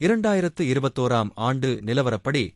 2021ஆம் ஆண்டு நிலவரப்படி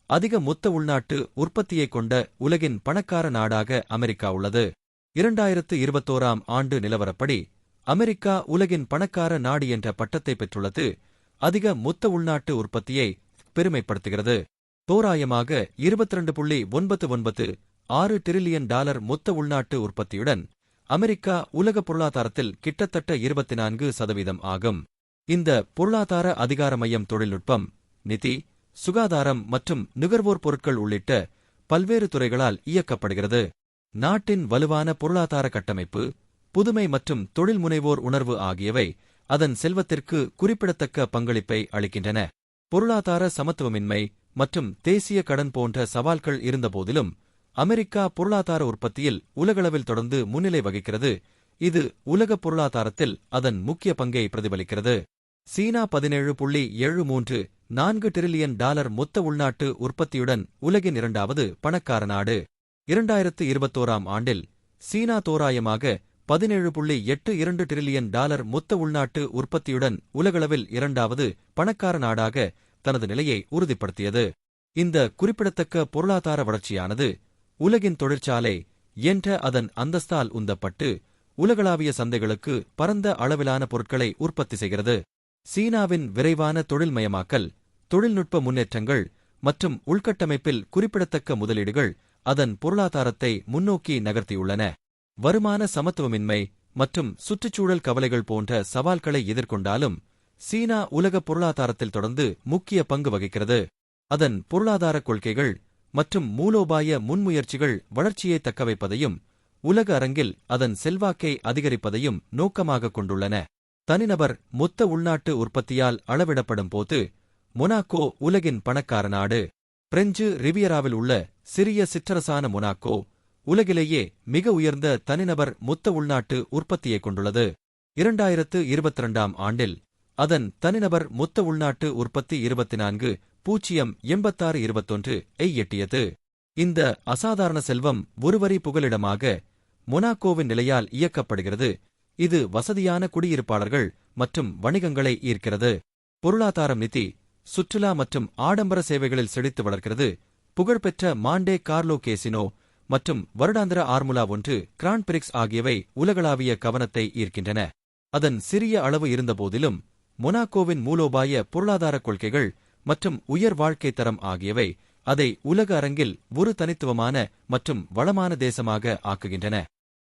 அதிக மொத்த உள்நாட்டு உற்பத்தியைக் கொண்ட உலகின் பணக்கார நாடாக அமெரிக்கா உள்ளது. 2021ஆம் ஆண்டு நிலவரப்படி அமெரிக்கா உலகின் பணக்கார நாடு என்ற பட்டத்தை பெற்றுள்ளது. அதிக மொத்த உள்நாட்டு உற்பத்தியை பெருமைப்படுத்துகிறது. தோராயமாக 22.996 டிரில்லியன் டாலர் மொத்த உள்நாட்டு உற்பத்தியுடன் அமெரிக்கா உலக பொருளாதாரத்தில் கிட்டத்தட்ட 24% ஆகும். இந்த பொருளாதார அதிகார மையம் தொழில்நுட்பம், நிதி, சுகாதாரம் மற்றும் நுகர்வோர் பொருட்கள் உள்ளிட்ட பல்வேறு துறைகளால் இயக்கப்படுகிறது. நாட்டின் வலுவான பொருளாதார கட்டமைப்பு, புதுமை மற்றும் தொழில் முனைவோர் உணர்வு ஆகியவை அதன் செல்வத்திற்கு குறிப்பிடத்தக்க பங்களிப்பை அளிக்கின்றன. பொருளாதார சமத்துவமின்மை மற்றும் தேசிய கடன் போன்ற சவால்கள் இருந்தபோதிலும் அமெரிக்கா பொருளாதார உற்பத்தியில் உலகளவில் தொடர்ந்து முன்னிலை வகிக்கிறது. இது உலக பொருளாதாரத்தில் அதன் முக்கிய பங்கை பிரதிபலிக்கிறது. சீனா 17.734 டிரில்லியன் டாலர் மொத்த உள்நாட்டு உற்பத்தியுடன் உலகின் இரண்டாவது பணக்கார நாடு. 2021ஆம் ஆண்டில் சீனா தோராயமாக 17.82 டிரில்லியன் டாலர் மொத்த உள்நாட்டு உற்பத்தியுடன் உலகளவில் இரண்டாவது பணக்கார நாடாக தனது நிலையை உறுதிப்படுத்தியது. இந்த குறிப்பிடத்தக்க பொருளாதார வளர்ச்சியானது உலகின் தொழிற்சாலை என்ற அதன் அந்தஸ்தால் உந்தப்பட்டு உலகளாவிய சந்தைகளுக்கு பரந்த அளவிலான பொருட்களை உற்பத்தி செய்கிறது. சீனாவின் விரைவான தொழில்மயமாக்கல், தொழில்நுட்ப முன்னேற்றங்கள் மற்றும் உள்கட்டமைப்பில் குறிப்பிடத்தக்க முதலீடுகள் அதன் பொருளாதாரத்தை முன்னோக்கி நகர்த்தியுள்ளன. வருமான சமத்துவமின்மை மற்றும் சுற்றுச்சூழல் கவலைகள் போன்ற சவால்களை எதிர்கொண்டாலும் சீனா உலக பொருளாதாரத்தில் தொடர்ந்து முக்கிய பங்கு வகிக்கிறது. அதன் பொருளாதார கொள்கைகள் மற்றும் மூலோபாய முன்முயற்சிகள் வளர்ச்சியை தக்கவைப்பதையும் உலக அரங்கில் அதன் செல்வாக்கை அதிகரிப்பதையும் நோக்கமாக கொண்டுள்ளன. தனிநபர் மொத்த உள்நாட்டு உற்பத்தியால் அளவிடப்படும் போது மொனாக்கோ உலகின் பணக்கார நாடு. பிரெஞ்சு ரிவியராவில் உள்ள சிறிய சிற்றரசான மொனாக்கோ உலகிலேயே மிக உயர்ந்த தனிநபர் மொத்த உள்நாட்டு உற்பத்தியைக் கொண்டுள்ளது. 2022ஆம் ஆண்டில் அதன் தனிநபர் மொத்த உள்நாட்டு உற்பத்தி 24.8621 ஐ எட்டியது. இந்த அசாதாரண செல்வம் ஒருவரி புகலிடமாக மொனாக்கோவின் நிலையால் இயக்கப்படுகிறது. இது வசதியான குடியிருப்பாளர்கள் மற்றும் வணிகங்களை ஈர்க்கிறது. பொருளாதாரம், நிதி, சுற்றுலா மற்றும் ஆடம்பர சேவைகளில் செழித்து வளர்க்கிறது. புகழ்பெற்ற மாண்டே கார்லோ கேசினோ மற்றும் வருடாந்திர ஆர்முலா 1 கிராண்ட் பிரிக்ஸ் ஆகியவை உலகளாவிய கவனத்தை ஈர்க்கின்றன. அதன் சிறிய அளவு இருந்தபோதிலும் மொனாக்கோவின் மூலோபாய பொருளாதார கொள்கைகள் மற்றும் உயர் வாழ்க்கை தரம் ஆகியவை அதை உலக அரங்கில் ஒரு தனித்துவமான மற்றும் வளமான தேசமாக ஆக்குகின்றன.